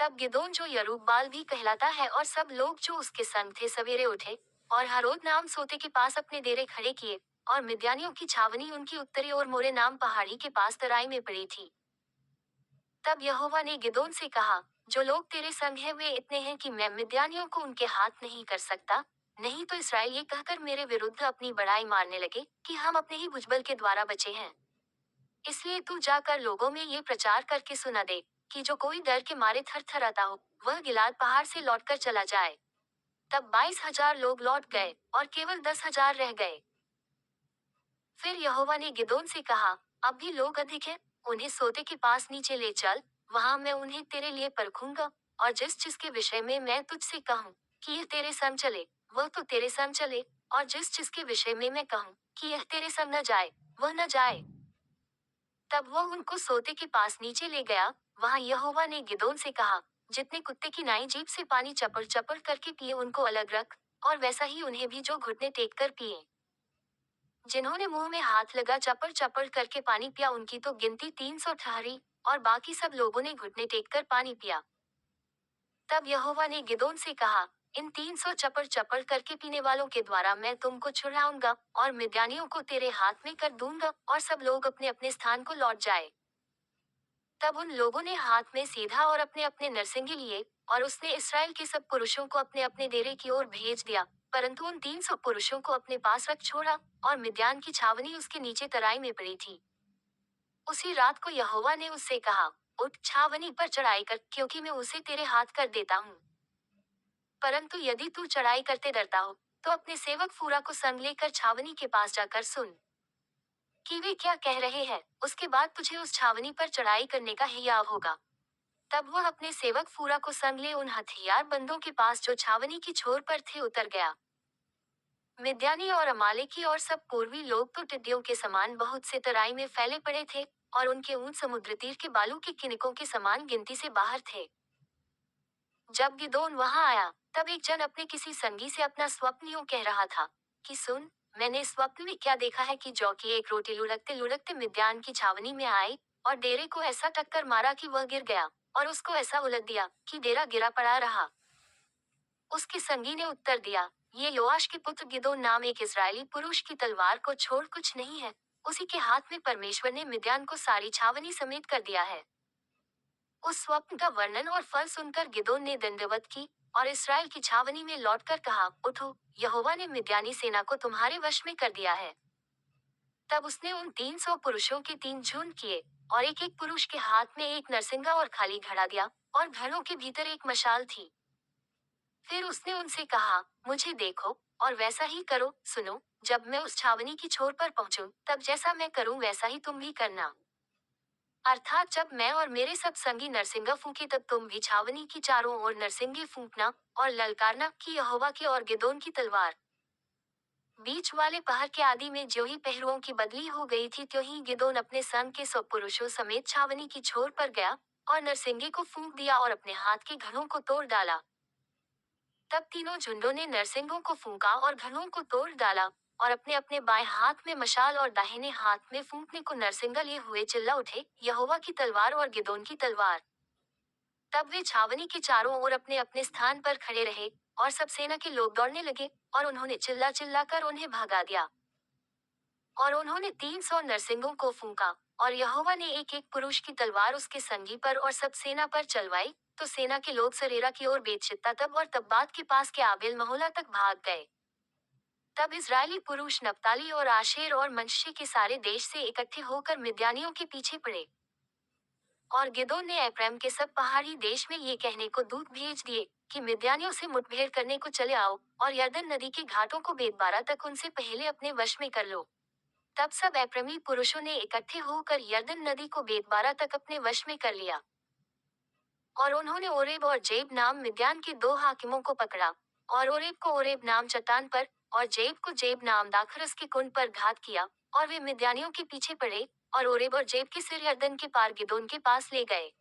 तब गिदोन जो यरूब्बाल भी कहलाता है और सब लोग जो उसके संग थे सवेरे उठे और हरोद नाम सोते के पास अपने डेरे खड़े किए, और मिद्यानियों की छावनी उनकी उत्तरी ओर मोरे नाम पहाड़ी के पास तराई में पड़ी थी। तब यहोवा ने गिदोन से कहा, जो लोग तेरे संग हैं वे इतने हैं कि मैं मिद्यानियों को उनके हाथ नहीं कर सकता, नहीं तो इस्राएल ये कहकर मेरे विरुद्ध अपनी बड़ाई मारने लगे कि हम अपने ही भुजबल के द्वारा बचे हैं। इसलिए तू जाकर लोगों में ये प्रचार करके सुना दे कि जो कोई डर के मारे थरथराता हो वह गिलाद पहाड़ से लौटकर चला जाए। तब 22,000 लोग लौट गए और केवल 10,000 रह गए। फिर यहोवा ने गिदोन से कहा, अब भी लोग अधिक हैं, उन्हें सोते के पास नीचे ले चल, वहां मैं उन्हें तेरे लिए परखूंगा, और जिस जिसके विषय में मैं तुझसे कहूँ कि यह तेरे संग चले वह तो तेरे संग चले, और जिस जिसके विषय में मैं कहूँ कि यह तेरे संग न जाए वह न जाए। तब वह उनको सोते के पास नीचे ले गया। वहां यहोवा ने गिदोन से कहा, जितने कुत्ते की नाई जीभ से पानी चपड़ चपड़ करके पिए उनको अलग रख, और वैसा ही उन्हें भी जो घुटने टेक कर पिए। जिन्होंने मुंह में हाथ लगा चपड़ चपड़ करके पानी पिया उनकी तो गिनती 300 ठहरी, और बाकी सब लोगों ने घुटने टेक कर पानी पिया। तब यहोवा ने गिदोन से कहा, इन 300 चपड़ चपड़ करके पीने वालों के द्वारा मैं तुमको छुड़ाऊंगा और मिद्यानियों को तेरे हाथ में कर दूंगा, और सब लोग अपने अपने स्थान को लौट जाए। तब उन लोगों ने हाथ में सीधा और अपने अपने नरसिंगे लिए, और उसने इसराइल के सब पुरुषों को अपने अपने डेरे की ओर भेज दिया, परंतु उन 300 पुरुषों को अपने पास रख छोड़ा, और मिद्यान की छावनी उसके नीचे तराई में पड़ी थी। उसी रात को यहोवा ने उससे कहा, उठ छावनी पर चढ़ाई कर, क्योंकि मैं उसे तेरे हाथ कर देता हूँ। परंतु यदि तू चढ़ाई करते डरता हो तो अपने सेवक फूरा को संग लेकर छावनी के पास जाकर सुन कि वे क्या कह रहे हैं, उसके बाद तुझे उस छावनी पर चढ़ाई करने का हियाव होगा। तब वह अपने सेवक फूरा को संग ले उन हथियार बंदों के पास जो छावनी की छोर पर थे उतर गया। मिद्यानी और अमालेकी और सब पूर्वी लोग तो टिड्डियों के समान बहुत से तराई में फैले पड़े थे, और उनके ऊंट समुद्र तीर के बालू के किनकों के समान गिनती से बाहर थे। जब गिदोन वहां आया तब एक जन अपने किसी संगी से अपना स्वप्न यूं कह रहा था कि सुन, मैंने स्वप्न में क्या देखा है कि जौ की एक रोटी लुढ़कते लुढ़कते मिद्यान की छावनी में आई, और डेरे को ऐसा टक्कर मारा कि वह गिर गया, और उसको ऐसा उलट दिया कि डेरा गिरा पड़ा रहा। उसके संगी ने उत्तर दिया, ये योआश के पुत्र गिदोन नाम एक इस्राएली पुरुष की तलवार को छोड़ कुछ नहीं है, उसी के हाथ में परमेश्वर ने मिद्यान को सारी छावनी समेत कर दिया है। उस स्वप्न का वर्णन और फल सुनकर गिदोन ने दंडवत की और इसराइल की छावनी में लौटकर कहा, उठो, यहोवा ने मिद्यानी सेना को तुम्हारे वश में कर दिया है। तब उसने उन 300 पुरुषों के 3 झुंड किए, और एक एक पुरुष के हाथ में एक नरसिंगा और खाली घड़ा दिया, और घड़ों के भीतर एक मशाल थी। फिर उसने उनसे कहा, मुझे देखो और वैसा ही करो। सुनो, जब मैं उस छावनी की छोर पर पहुंचूं, तब जैसा मैं करूं वैसा ही तुम भी करना। अर्थात जब मैं और मेरे सब संगी नरसिंगा फूंके तब तुम भी छावनी की चारों ओर नरसिंगे फूंकना, और ललकारना कि यहोवा की और गिदोन की तलवार। बीच वाले पहर के आदि में ज्यों ही पहरुओं की बदली हो गई थी त्यों ही गिदोन अपने संग के 100 पुरुषों समेत छावनी की छोर पर गया, और नरसिंगे को फूंक दिया और अपने हाथ के घड़ों को तोड़ डाला। तब तीनों झुंडों ने नरसिंगों को फूंका और घड़ों को तोड़ डाला, और अपने अपने बाएं हाथ में मशाल और दाहिने हाथ में फूंकने को नरसिंगा लिए हुए चिल्ला उठे, यहोवा की तलवार और गिदोन की तलवार। तब वे छावनी के चारों ओर अपने अपने स्थान पर खड़े रहे, और सब सेना के लोग दौड़ने लगे, और उन्होंने चिल्ला चिल्ला कर उन्हें भगा दिया। और उन्होंने 300 नरसिंगों को फूंका, और यहोवा ने एक एक पुरुष की तलवार उसके संगी पर और सब सेना पर चलवाई, तो सेना के लोग सरेरा की ओर बेतशित्ता तब और तब्बात के पास के आबेल महोला तक भाग गए। तब इजरायली पुरुष नप्ताली और आशेर और मनश्शे के सारे देश से इकट्ठे होकर मिद्यानियों के पीछे पड़े। और गिदोन ने एप्रैम के सब पहाड़ी देश में ये कहने को दूत भेज दिए कि मिद्यानियों से मुठभेड़ करने को चले आओ, और यरदन नदी के घाटों को बेतबारा तक उनसे पहले अपने वश में कर लो। तब सब एप्रैमी पुरुषों ने इकट्ठे होकर यरदन नदी को बेतबारा तक अपने वश में कर लिया। और उन्होंने ओरेब और जेब नाम मिद्यान के 2 हाकिमों को पकड़ा, और ओरेब को ओरेब नाम चट्टान पर, और जेब को जेब नाम दाखरस के कुंड पर घात किया, और वे मिद्यानियों के पीछे पड़े, और ओरेब और जेब के सिर यरदन के पार गिदोन के पास ले गए।